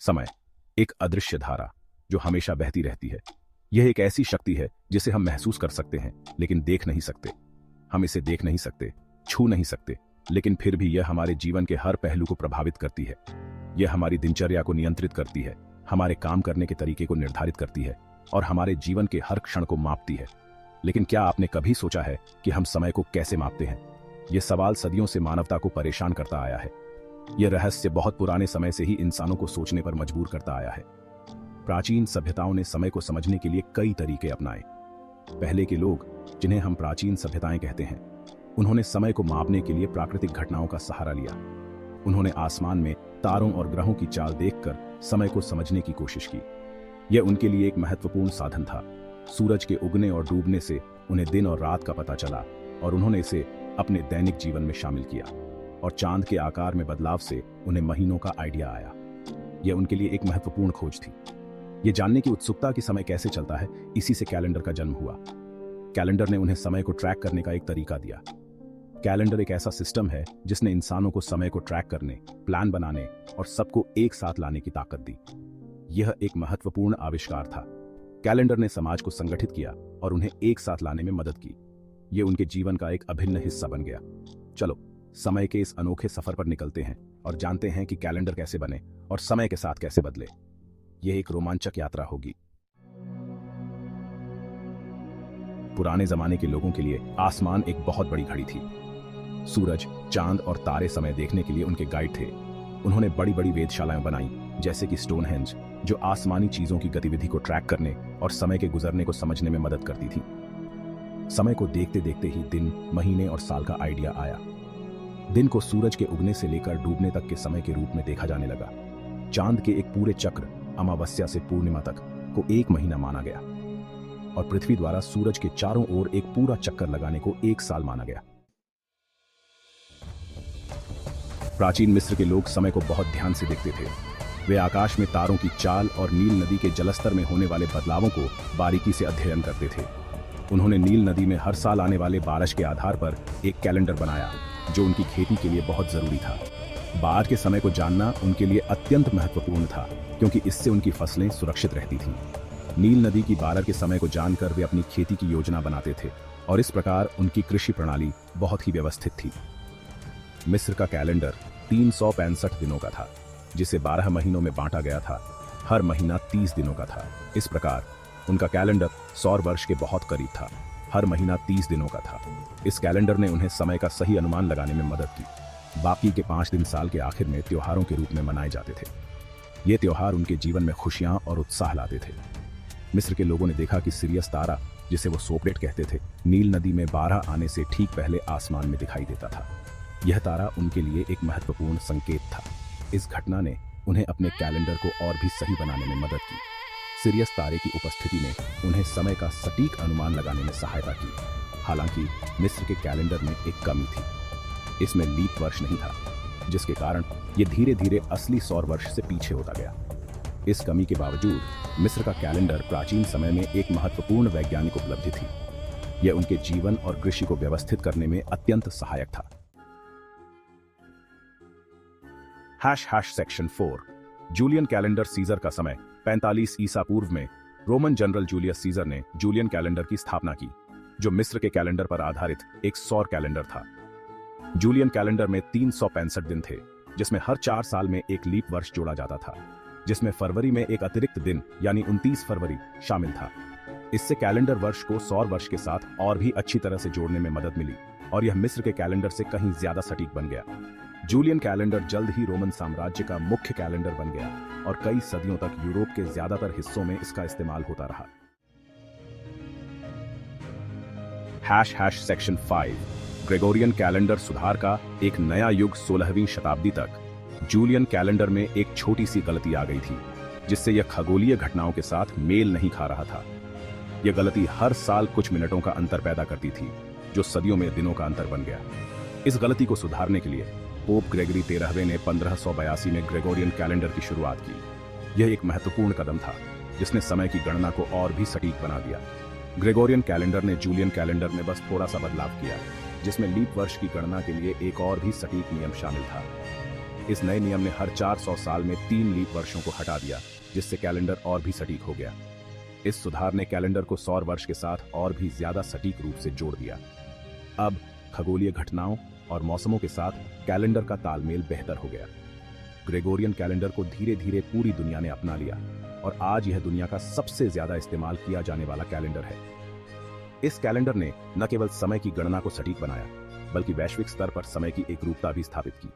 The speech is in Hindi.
समय एक अदृश्य धारा जो हमेशा बहती रहती है। यह एक ऐसी शक्ति है जिसे हम महसूस कर सकते हैं लेकिन देख नहीं सकते। हम इसे देख नहीं सकते, छू नहीं सकते, लेकिन फिर भी यह हमारे जीवन के हर पहलू को प्रभावित करती है। यह हमारी दिनचर्या को नियंत्रित करती है, हमारे काम करने के तरीके को निर्धारित करती है और हमारे जीवन के हर क्षण को मापती है। लेकिन क्या आपने कभी सोचा है कि हम समय को कैसे मापते हैं? यह सवाल सदियों से मानवता को परेशान करता आया है। यह रहस्य बहुत पुराने समय से ही इंसानों को सोचने पर मजबूर करता आया है। प्राचीन सभ्यताओं ने समय को समझने के लिए कई तरीके अपनाए। पहले के लोग, जिन्हें हम प्राचीन सभ्यताएं कहते हैं, उन्होंने समय को मापने के लिए प्राकृतिक घटनाओं का सहारा लिया। उन्होंने आसमान में तारों और ग्रहों की चाल देखकर समय को समझने की कोशिश की। यह उनके लिए एक महत्वपूर्ण साधन था। सूरज के उगने और डूबने से उन्हें दिन और रात का पता चला और उन्होंने इसे अपने दैनिक जीवन में शामिल किया। और चांद के आकार में बदलाव से उन्हें महीनों का आइडिया आया। यह उनके लिए एक महत्वपूर्ण खोज थी। यह जानने की उत्सुकता कि समय कैसे चलता है, इसी से कैलेंडर का जन्म हुआ। कैलेंडर ने उन्हें समय को ट्रैक करने का एक तरीका दिया। कैलेंडर एक ऐसा सिस्टम है जिसने इंसानों को समय को ट्रैक करने, प्लान बनाने और सबको एक साथ लाने की ताकत दी। यह एक महत्वपूर्ण आविष्कार था। कैलेंडर ने समाज को संगठित किया और उन्हें एक साथ लाने में मदद की। यह उनके जीवन का एक अभिन्न हिस्सा बन गया। चलो, समय के इस अनोखे सफर पर निकलते हैं और जानते हैं कि कैलेंडर कैसे बने और समय के साथ कैसे बदले। यह एक रोमांचक यात्रा होगी। पुराने जमाने के लोगों के लिए आसमान एक बहुत बड़ी घड़ी थी। सूरज, चांद और तारे समय देखने के लिए उनके गाइड थे। उन्होंने बड़ी बड़ी वेधशालाएं बनाई, जैसे कि स्टोनहेंज, जो आसमानी चीजों की गतिविधि को ट्रैक करने और समय के गुजरने को समझने में मदद करती थी। समय को देखते देखते ही दिन, महीने और साल का आइडिया आया। दिन को सूरज के उगने से लेकर डूबने तक के समय के रूप में देखा जाने लगा। चांद के एक पूरे चक्र, अमावस्या से पूर्णिमा तक, को एक महीना माना गया और पृथ्वी द्वारा सूरज के चारों ओर एक पूरा चक्कर लगाने को एक साल माना गया। प्राचीन मिस्र के लोग समय को बहुत ध्यान से देखते थे। वे आकाश में तारों की चाल और नील नदी के जलस्तर में होने वाले बदलावों को बारीकी से अध्ययन करते थे। उन्होंने नील नदी में हर साल आने वाले बारिश के आधार पर एक कैलेंडर बनाया, जो उनकी खेती के लिए बहुत जरूरी था। बाढ़ के समय को जानना उनके लिए अत्यंत महत्वपूर्ण था, क्योंकि इससे उनकी फसलें सुरक्षित रहती थीं। नील नदी की बाढ़ के समय को जानकर वे अपनी खेती की योजना बनाते थे और इस प्रकार उनकी कृषि प्रणाली बहुत ही व्यवस्थित थी। मिस्र का कैलेंडर 365 दिनों का था, जिसे 12 महीनों में बांटा गया था। हर महीना 30 दिनों का था। इस प्रकार उनका कैलेंडर सौर वर्ष के बहुत करीब था। हर महीना 30 दिनों का था। इस कैलेंडर ने उन्हें समय का सही अनुमान लगाने में मदद की। बाकी के 5 दिन साल के आखिर में त्योहारों के रूप में मनाए जाते थे। ये त्योहार उनके जीवन में खुशियां और उत्साह लाते थे। मिस्र के लोगों ने देखा कि सिरियस तारा, जिसे वो सोपडेट कहते थे, नील नदी में 12 आने से ठीक पहले आसमान में दिखाई देता था। यह तारा उनके लिए एक महत्वपूर्ण संकेत था। इस घटना ने उन्हें अपने कैलेंडर को और भी सही बनाने में मदद की। सिरियस तारे की उपस्थिति ने उन्हें समय का सटीक अनुमान लगाने में सहायता की। हालांकि मिस्र के कैलेंडर में एक कमी थी। इसमें लीप वर्ष नहीं था, जिसके कारण यह धीरे धीरे असली सौर वर्ष से पीछे होता गया। इस कमी के बावजूद मिस्र का कैलेंडर प्राचीन समय में एक महत्वपूर्ण वैज्ञानिक उपलब्धि थी। यह उनके जीवन और कृषि को व्यवस्थित करने में अत्यंत सहायक था। सेक्शन 4 जूलियन कैलेंडर सीजर का समय 45 ईसा पूर्व में रोमन जनरल जूलियस सीजर ने जूलियन कैलेंडर की स्थापना की, जो मिस्र के कैलेंडर पर आधारित एक सौर कैलेंडर था। जूलियन कैलेंडर में 365 दिन थे, जिसमें हर 4 साल में एक लीप वर्ष जोड़ा जाता था, जिसमें फरवरी में एक अतिरिक्त दिन यानी 29 फरवरी शामिल था। इससे कैलेंडर वर्ष को सौर वर्ष के साथ और भी अच्छी तरह से जोड़ने में मदद मिली और यह मिस्र के कैलेंडर से कहीं ज्यादा सटीक बन गया। जूलियन कैलेंडर जल्द ही रोमन साम्राज्य का मुख्य कैलेंडर बन गया और कई सदियों तक यूरोप के ज्यादातर हिस्सों में इसका इस्तेमाल होता रहा। सेक्शन 5 ग्रेगोरियन कैलेंडर सुधार का एक नया युग 16वीं शताब्दी तक जूलियन कैलेंडर में एक छोटी सी गलती आ गई थी, जिससे यह खगोलीय घटनाओं के साथ मेल नहीं खा रहा था। यह गलती हर साल कुछ मिनटों का अंतर पैदा करती थी, जो सदियों में दिनों का अंतर बन गया। इस गलती को सुधारने के लिए पोप ग्रेगरी 13वें ने 1582 में ग्रेगोरियन कैलेंडर की शुरुआत की। यह एक महत्वपूर्ण कदम था, जिसने समय की गणना को और भी सटीक बना दिया। ग्रेगोरियन कैलेंडर ने जूलियन कैलेंडर में बस थोड़ा सा बदलाव किया, जिसमें लीप वर्ष की गणना के लिए एक और भी सटीक नियम शामिल था। इस नए नियम ने हर 400 साल में 3 लीप वर्षों को हटा दिया, जिससे कैलेंडर और भी सटीक हो गया। इस सुधार ने कैलेंडर को सौर वर्ष के साथ और भी ज्यादा सटीक रूप से जोड़ दिया। अब खगोलीय घटनाओं और मौसमों के साथ कैलेंडर का तालमेल बेहतर हो गया। ग्रेगोरियन कैलेंडर को धीरे धीरे पूरी दुनिया ने अपना लिया और आज यह दुनिया का सबसे ज्यादा इस्तेमाल किया जाने वाला कैलेंडर है। इस कैलेंडर ने न केवल समय की गणना को सटीक बनाया, बल्कि वैश्विक स्तर पर समय की एकरूपता भी स्थापित की।